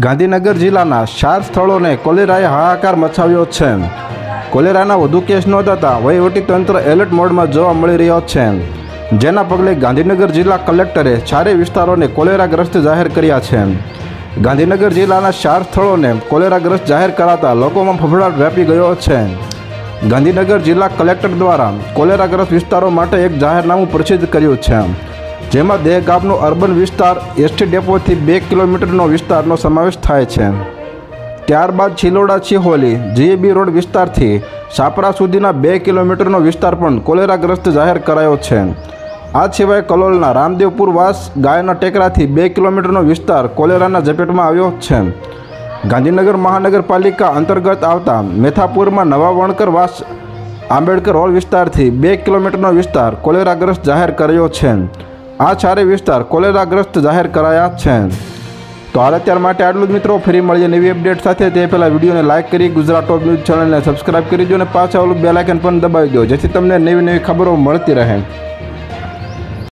ગાંધીનગર જિલ્લાના 4 સ્થળોને કોલેરાએ હાહાકાર મચાવ્યો છે। કોલેરાના વધુ કેસ નોંધાતા વહીવટીતંત્ર એલર્ટ મોડમાં જોવા મળી રહ્યો છે, જેના પગલે ગાંધીનગર જિલ્લા કલેક્ટરે 4 વિસ્તારોને કોલેરાગ્રસ્ત જાહેર કર્યા છે। ગાંધીનગર જિલ્લાના 4 સ્થળોને કોલેરાગ્રસ્ત જાહેર કરાતા લોકોમાં ફફડાટ વ્યાપી ગયો છે। ગાંધીનગર જિલ્લા કલેક્ટર દ્વારા કોલેરાગ્રસ્ત વિસ્તારો માટે એક જાહેરનામું પ્રસિદ્ધ કર્યું છે, જેમાં દહેગામનો અર્બન વિસ્તાર એસટી ડેપોથી 2 કિલોમીટરનો વિસ્તારનો સમાવેશ થાય છે। ત્યારબાદ છિલોડા છિહોલી જીએબી રોડ વિસ્તારથી સાપરા સુધીના 2 કિલોમીટરનો વિસ્તાર પણ કોલેરાગ્રસ્ત જાહેર કરાયો છે। આ સિવાય કલોલના રામદેવપુર વાસ ગાયના ટેકરાથી 2 કિલોમીટરનો વિસ્તાર કોલેરાના ઝપેટમાં આવ્યો છે। ગાંધીનગર મહાનગરપાલિકા અંતર્ગત આવતા મેથાપુરમાં નવા વણકર વાસ આંબેડકર હોલ વિસ્તારથી 2 કિલોમીટરનો વિસ્તાર કોલેરાગ્રસ્ત જાહેર કર્યો છે। આ 4 વિસ્તાર કોલેરાગ્રસ્ત જાહેર કરાયા છે। તો હાલ અત્યાર માટે આટલું જ મિત્રો। ફરી મળીએ નવી અપડેટ સાથે। તે પહેલાં વિડીયોને લાઇક કરી ગુજરાત ટોપ ન્યૂઝ ચેનલને સબસ્ક્રાઇબ કરી દો અને પાછા ઓલું બેલ આઇકન પણ દબાવી દો, જેથી તમને નવી ખબરો મળતી રહે।